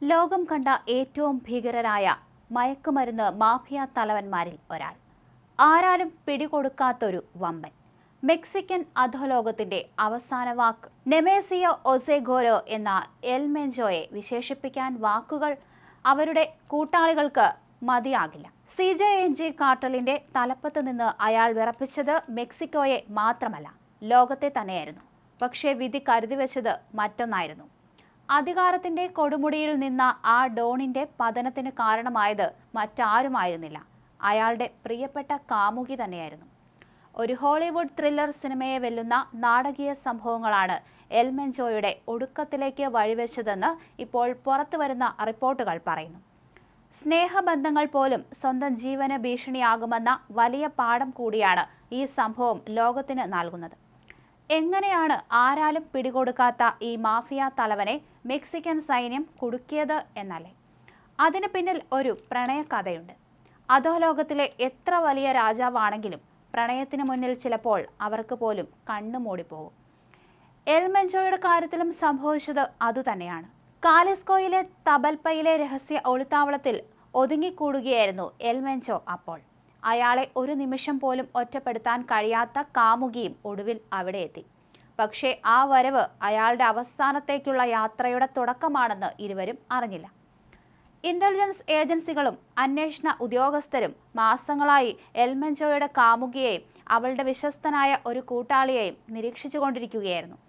ലോകം കണ്ട ഏറ്റവും ഭീകരരായ മയക്കുമരുന്ന് മാഫിയ തലവന്മാരിൽ ഒരാൾ. ആരാലും പിടികൊടുക്കാത്തൊരു വമ്പൻ. മെക്സിക്കൻ അധോലോകത്തിന്റെ അവസാന വാക്ക്. നെമേസിയോ ഒസേഗോരോ എന്ന എൽ മെൻചോയെ വിശേഷിപ്പിക്കാൻ വാക്കുകൾ അവരുടെ കൂട്ടാളികൾക്ക് മതിയാകില്ല. CJNG കാർട്ടലിന്റെ തലപ്പത്ത് നിന്ന് അയാൾ വിറപ്പിച്ചത് മെക്സിക്കോയെ മാത്രമല്ല, ലോകത്തെ തന്നെയായിരുന്നു. പക്ഷേ വിധി കരുതി വെച്ചത് മറ്റൊന്നായിരുന്നു. അധികാരത്തിന്റെ കൊടുമുടിയിൽ നിന്ന ആ ഡോണിന്റെ പതനത്തിന് കാരണമായത് മറ്റാരുമായിരുന്നില്ല, അയാളുടെ പ്രിയപ്പെട്ട കാമുകി തന്നെയായിരുന്നു. ഒരു ഹോളിവുഡ് ത്രില്ലർ സിനിമയെ വെല്ലുന്ന നാടകീയ സംഭവങ്ങളാണ് എൽ മെൻചോയുടെ ഒടുക്കത്തിലേക്ക് വഴിവെച്ചതെന്ന് ഇപ്പോൾ പുറത്തുവരുന്ന റിപ്പോർട്ടുകൾ പറയുന്നു. സ്നേഹബന്ധങ്ങൾ പോലും സ്വന്തം ജീവന് ഭീഷണിയാകുമെന്ന വലിയ പാഠം കൂടിയാണ് ഈ സംഭവം ലോകത്തിന് നൽകുന്നത്. എങ്ങനെയാണ് ആരാലും പിടികൊടുക്കാത്ത ഈ മാഫിയ തലവനെ മെക്സിക്കൻ സൈന്യം കുടുക്കിയത് എന്നല്ലേ? അതിന് പിന്നിൽ ഒരു പ്രണയകഥയുണ്ട്. അധോലോകത്തിലെ എത്ര വലിയ രാജാവാണെങ്കിലും പ്രണയത്തിന് മുന്നിൽ ചിലപ്പോൾ അവർക്ക് പോലും കണ്ണുമൂടിപ്പോകും. എൽ മെൻചോയുടെ കാര്യത്തിലും സംഭവിച്ചത് അതുതന്നെയാണ്. കാലിസ്കോയിലെ തബൽപ്പയിലെ രഹസ്യ ഒളിത്താവളത്തിൽ ഒതുങ്ങിക്കൂടുകയായിരുന്നു എൽ മെൻചോ അപ്പോൾ. അയാളെ ഒരു നിമിഷം പോലും ഒറ്റപ്പെടുത്താൻ കഴിയാത്ത കാമുകിയും ഒടുവിൽ അവിടെ എത്തി. പക്ഷേ ആ വരവ് അയാളുടെ അവസാനത്തേക്കുള്ള യാത്രയുടെ തുടക്കമാണെന്ന് ഇരുവരും അറിഞ്ഞില്ല. ഇന്റലിജൻസ് ഏജൻസികളും അന്വേഷണ ഉദ്യോഗസ്ഥരും മാസങ്ങളായി എൽ മെൻചോയുടെ കാമുകിയെയും അവളുടെ വിശ്വസ്തനായ ഒരു കൂട്ടാളിയെയും നിരീക്ഷിച്ചുകൊണ്ടിരിക്കുകയായിരുന്നു.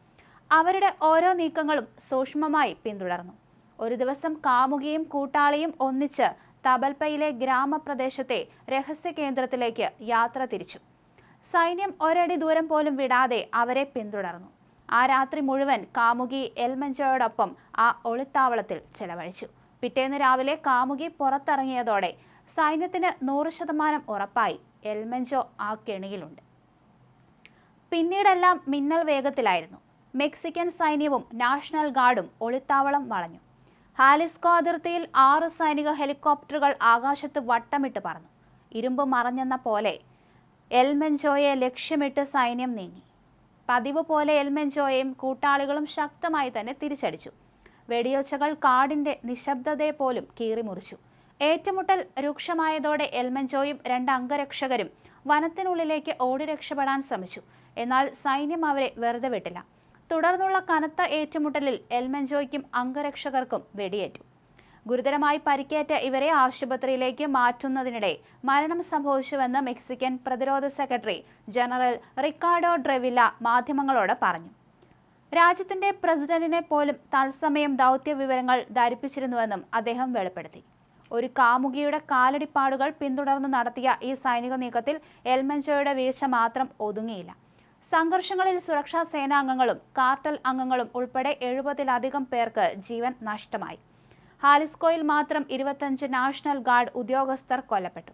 അവരുടെ ഓരോ നീക്കങ്ങളും സൂക്ഷ്മമായി പിന്തുടർന്നു. ഒരു ദിവസം കാമുകിയും കൂട്ടാളിയും ഒന്നിച്ച് തബൽപ്പയിലെ ഗ്രാമപ്രദേശത്തെ രഹസ്യ കേന്ദ്രത്തിലേക്ക് യാത്ര തിരിച്ചു. സൈന്യം ഒരടി ദൂരം പോലും വിടാതെ അവരെ പിന്തുടർന്നു. ആ രാത്രി മുഴുവൻ കാമുകി എൽ മെൻചോയോടൊപ്പം ആ ഒളിത്താവളത്തിൽ ചെലവഴിച്ചു. പിറ്റേന്ന് രാവിലെ കാമുകി പുറത്തിറങ്ങിയതോടെ സൈന്യത്തിന് 100% ഉറപ്പായി എൽ മെൻചോ ആ കെണിയിലുണ്ട്. പിന്നീടെല്ലാം മിന്നൽ വേഗത്തിലായിരുന്നു. മെക്സിക്കൻ സൈന്യവും നാഷണൽ ഗാർഡും ഒളിത്താവളം വളഞ്ഞു. ഹാലിസ്കോ അതിർത്തിയിൽ 6 സൈനിക ഹെലികോപ്റ്ററുകൾ ആകാശത്ത് വട്ടമിട്ട് പറന്നു. ഇരുമ്പ് മറഞ്ഞെന്ന പോലെ എൽ മെൻചോയെ ലക്ഷ്യമിട്ട് സൈന്യം നീങ്ങി. പതിവ് പോലെ എൽ മെൻചോയെയും കൂട്ടാളികളും ശക്തമായി തന്നെ തിരിച്ചടിച്ചു. വെടിയൊച്ചകൾ കാടിന്റെ നിശബ്ദതയെ പോലും കീറിമുറിച്ചു. ഏറ്റുമുട്ടൽ രൂക്ഷമായതോടെ എൽ മെൻചോയും 2 അംഗരക്ഷകരും വനത്തിനുള്ളിലേക്ക് ഓടി രക്ഷപ്പെടാൻ ശ്രമിച്ചു. എന്നാൽ സൈന്യം അവരെ വെറുതെ വിട്ടില്ല. തുടർന്നുള്ള കനത്ത ഏറ്റുമുട്ടലിൽ എൽ മെൻചോയ്ക്കും അംഗരക്ഷകർക്കും വെടിയേറ്റു. ഗുരുതരമായി പരിക്കേറ്റ ഇവരെ ആശുപത്രിയിലേക്ക് മാറ്റുന്നതിനിടെ മരണം സംഭവിച്ചുവെന്ന് മെക്സിക്കൻ പ്രതിരോധ സെക്രട്ടറി ജനറൽ റിക്കാർഡോ ഡ്രെവില്ല മാധ്യമങ്ങളോട് പറഞ്ഞു. രാജ്യത്തിന്റെ പ്രസിഡന്റിനെ പോലും തത്സമയം ദൗത്യ വിവരങ്ങൾ ധരിപ്പിച്ചിരുന്നുവെന്നും അദ്ദേഹം വെളിപ്പെടുത്തി. ഒരു കാമുകിയുടെ കാലടിപ്പാടുകൾ പിന്തുടർന്ന് നടത്തിയ ഈ സൈനിക നീക്കത്തിൽ എൽ മെൻചോയുടെ വീഴ്ച മാത്രം ഒതുങ്ങിയില്ല. സംഘർഷങ്ങളിൽ സുരക്ഷാ സേനാംഗങ്ങളും കാർട്ടൽ അംഗങ്ങളും ഉൾപ്പെടെ 70-ലധികം പേർക്ക് ജീവൻ നഷ്ടമായി. ഹാലിസ്കോയിൽ മാത്രം 25 നാഷണൽ ഗാർഡ് ഉദ്യോഗസ്ഥർ കൊല്ലപ്പെട്ടു.